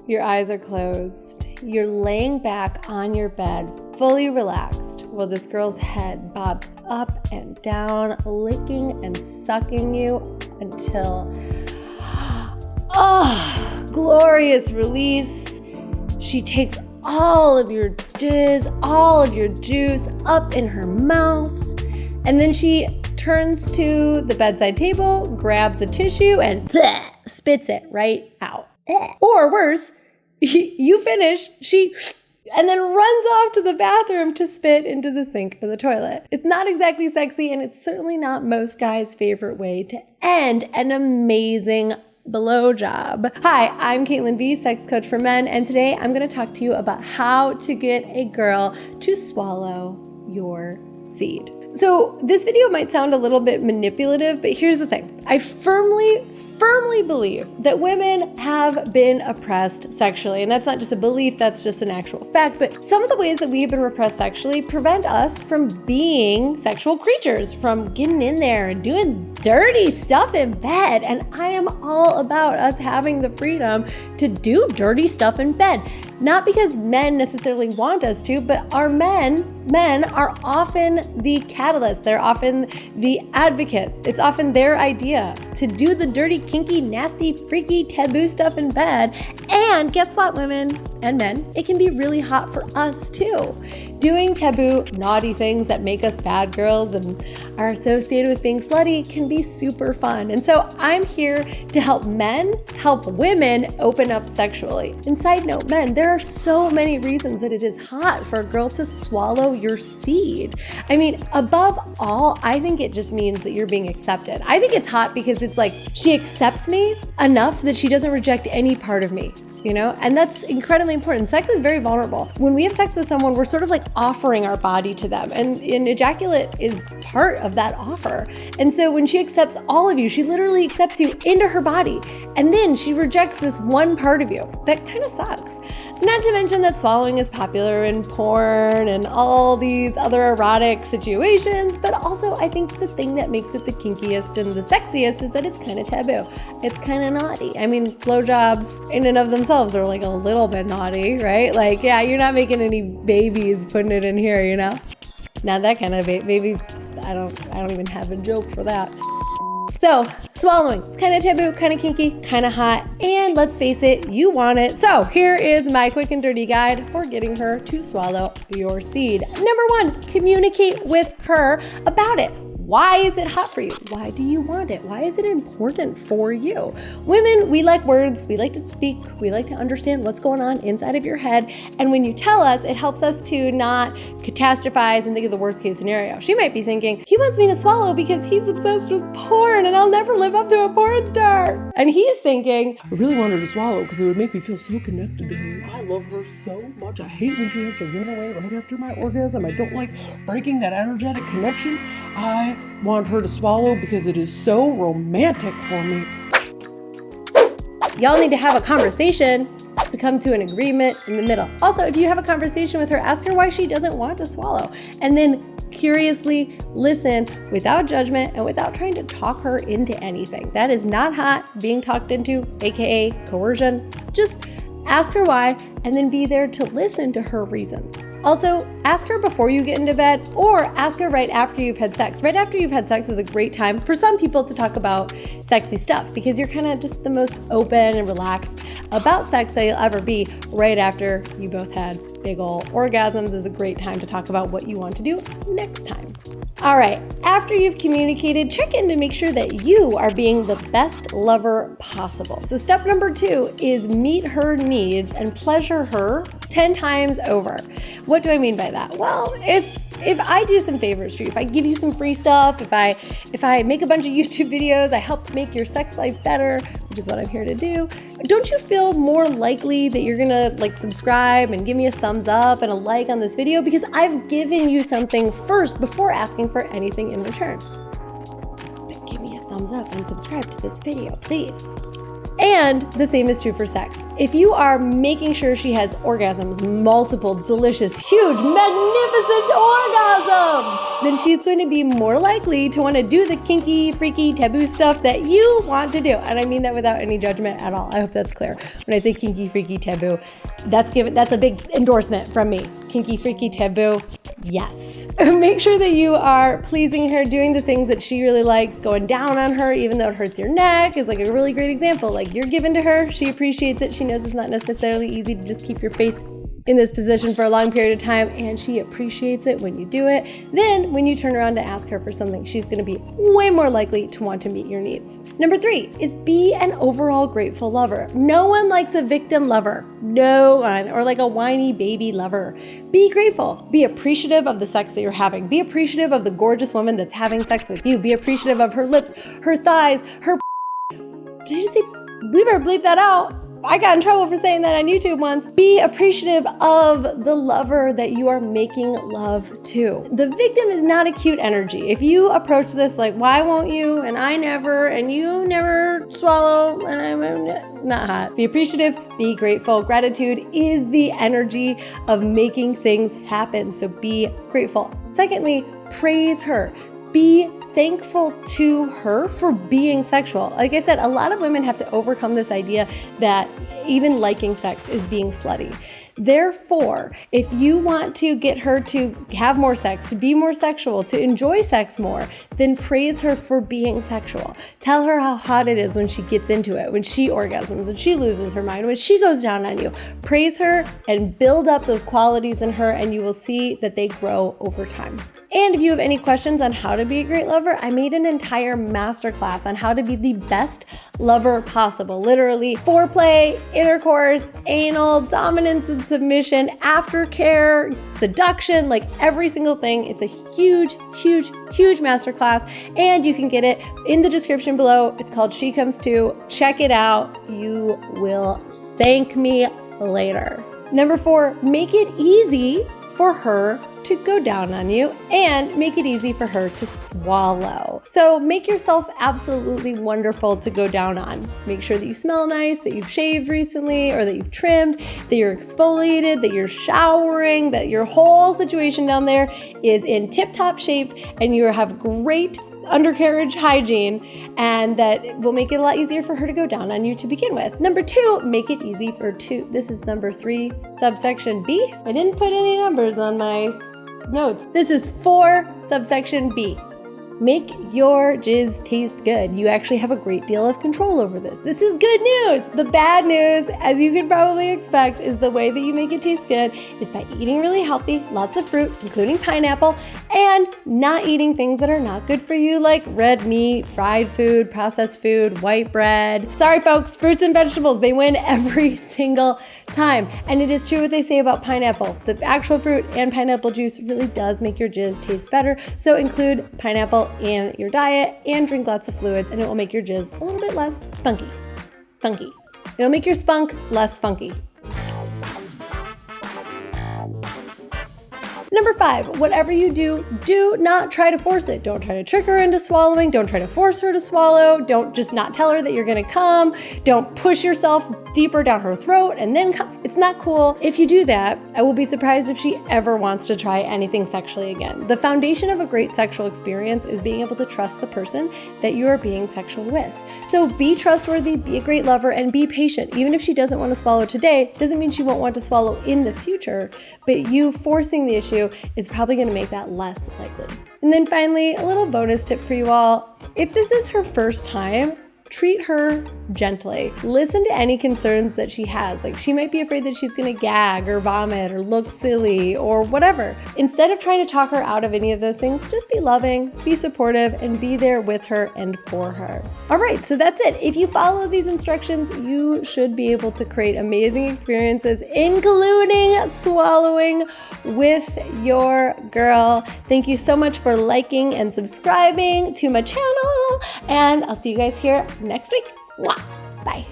Your eyes are closed. You're laying back on your bed, fully relaxed, while this girl's head bobs up and down, licking and sucking you until, glorious release. She takes all of your jizz, all of your juice up in her mouth, and then she turns to the bedside table, grabs a tissue, and spits it right out. Or worse, you finish, and then runs off to the bathroom to spit into the sink or the toilet. It's not exactly sexy, and it's certainly not most guys' favorite way to end an amazing blowjob. Hi, I'm Caitlin V, sex coach for men, and today I'm going to talk to you about how to get a girl to swallow your seed. So this video might sound a little bit manipulative, but here's the thing. I firmly believe that women have been oppressed sexually. And that's not just a belief, that's just an actual fact. But some of the ways that we have been repressed sexually prevent us from being sexual creatures, from getting in there and doing dirty stuff in bed. And I am all about us having the freedom to do dirty stuff in bed. Not because men necessarily want us to, but our men are often the catalyst. They're often the advocate. It's often their idea to do the dirty, kinky, nasty, freaky, taboo stuff in bed. And guess what, women and men? It can be really hot for us too. Doing taboo, naughty things that make us bad girls and are associated with being slutty can be super fun. And so I'm here to help men help women open up sexually. And side note, men, there are so many reasons that it is hot for a girl to swallow your seed. I mean, above all, I think it just means that you're being accepted. I think it's hot because it's like, she accepts me enough that she doesn't reject any part of me, you know? And that's incredibly important. Sex is very vulnerable. When we have sex with someone, we're sort of like offering our body to them. And ejaculate is part of that offer. And so when she accepts all of you, she literally accepts you into her body. And then she rejects this one part of you. That kind of sucks. Not to mention that swallowing is popular in porn and all these other erotic situations, but also I think the thing that makes it the kinkiest and the sexiest is that it's kind of taboo. It's kind of naughty. I mean, blowjobs in and of themselves are like a little bit naughty, right? Like, yeah, you're not making any babies putting it in here, you know? Not that kind of baby. I don't even have a joke for that. So, swallowing, it's kind of taboo, kind of kinky, kind of hot, and let's face it, you want it. So here is my quick and dirty guide for getting her to swallow your seed. Number one, communicate with her about it. Why is it hot for you? Why do you want it? Why is it important for you? Women, we like words, we like to speak, we like to understand what's going on inside of your head. And when you tell us, it helps us to not catastrophize and think of the worst case scenario. She might be thinking, he wants me to swallow because he's obsessed with porn and I'll never live up to a porn star. And he's thinking, I really want her to swallow because it would make me feel so connected to her. I love her so much. I hate when she has to run away right after my orgasm. I don't like breaking that energetic connection. I want her to swallow because it is so romantic for me. Y'all need to have a conversation to come to an agreement in the middle. Also, if you have a conversation with her, ask her why she doesn't want to swallow. And then curiously listen without judgment and without trying to talk her into anything. That is not hot, being talked into, AKA coercion. Just ask her why and then be there to listen to her reasons. Also, ask her before you get into bed or ask her right after you've had sex. Right after you've had sex is a great time for some people to talk about sexy stuff because you're kind of just the most open and relaxed about sex that you'll ever be. Right after you both had big ol' orgasms is a great time to talk about what you want to do next time. All right, after you've communicated, check in to make sure that you are being the best lover possible. So step number 2 is meet her needs and pleasure her 10 times over. What do I mean by that? Well, if I do some favors for you, if I give you some free stuff, if I make a bunch of YouTube videos, I help make your sex life better, which is what I'm here to do, don't you feel more likely that you're gonna subscribe and give me a thumbs up and a like on this video because I've given you something first before asking for anything in return? But give me a thumbs up and subscribe to this video, please. And the same is true for sex. If you are making sure she has orgasms, multiple, delicious, huge, magnificent orgasms, then she's going to be more likely to want to do the kinky, freaky, taboo stuff that you want to do. And I mean that without any judgment at all. I hope that's clear. When I say kinky, freaky, taboo, that's a big endorsement from me. Kinky, freaky, taboo, yes. Make sure that you are pleasing her, doing the things that she really likes. Going down on her, even though it hurts your neck, is like a really great example. Like, you're giving to her, she appreciates it. She knows it's not necessarily easy to just keep your face in this position for a long period of time, and she appreciates it when you do it. Then when you turn around to ask her for something, she's going to be way more likely to want to meet your needs. Number 3 is be an overall grateful lover. No one likes a victim lover. No one. Or like a whiny baby lover. Be grateful. Be appreciative of the sex that you're having. Be appreciative of the gorgeous woman that's having sex with you. Be appreciative of her lips, her thighs, her Did I just say, we better bleep that out. I got in trouble for saying that on YouTube once. Be appreciative of the lover that you are making love to. The victim is not a cute energy. If you approach this like, why won't you, and I never, and you never swallow, and I'm not hot. Be appreciative, be grateful. Gratitude is the energy of making things happen, so be grateful. Secondly, praise her. Be thankful to her for being sexual. Like I said, a lot of women have to overcome this idea that even liking sex is being slutty. Therefore, if you want to get her to have more sex, to be more sexual, to enjoy sex more, then praise her for being sexual. Tell her how hot it is when she gets into it, when she orgasms, when she loses her mind, when she goes down on you. Praise her and build up those qualities in her, and you will see that they grow over time. And if you have any questions on how to be a great lover, I made an entire masterclass on how to be the best lover possible. Literally foreplay, intercourse, anal, dominance and submission, aftercare, seduction, like every single thing. It's a huge, huge, huge masterclass, and you can get it in the description below. It's called She Comes Too. Check it out. You will thank me later. Number 4, make it easy for her to go down on you and make it easy for her to swallow. So make yourself absolutely wonderful to go down on. Make sure that you smell nice, that you've shaved recently or that you've trimmed, that you're exfoliated, that you're showering, that your whole situation down there is in tip-top shape and you have great undercarriage hygiene, and that will make it a lot easier for her to go down on you to begin with. Number 2, make it easy for two. This is number 3, subsection B. I didn't put any numbers on my notes. This is 4, subsection B. Make your jizz taste good. You actually have a great deal of control over this. This is good news. The bad news, as you can probably expect, is the way that you make it taste good is by eating really healthy, lots of fruit, including pineapple, and not eating things that are not good for you, like red meat, fried food, processed food, white bread. Sorry folks, fruits and vegetables, they win every single time. And it is true what they say about pineapple. The actual fruit and pineapple juice really does make your jizz taste better. So include pineapple in your diet and drink lots of fluids, and it will make your jizz a little bit less spunky. It'll make your spunk less funky. Number 5, whatever you do, do not try to force it. Don't try to trick her into swallowing. Don't try to force her to swallow. Don't just not tell her that you're gonna come. Don't push yourself deeper down her throat and then come. It's not cool. If you do that, I will be surprised if she ever wants to try anything sexually again. The foundation of a great sexual experience is being able to trust the person that you are being sexual with. So be trustworthy, be a great lover, and be patient. Even if she doesn't want to swallow today, doesn't mean she won't want to swallow in the future, but you forcing the issue is probably going to make that less likely. And then finally, a little bonus tip for you all. If this is her first time, treat her gently. Listen to any concerns that she has. Like, she might be afraid that she's gonna gag or vomit or look silly or whatever. Instead of trying to talk her out of any of those things, just be loving, be supportive, and be there with her and for her. All right, so that's it. If you follow these instructions, you should be able to create amazing experiences, including swallowing with your girl. Thank you so much for liking and subscribing to my channel, and I'll see you guys here next week. Mwah! Bye.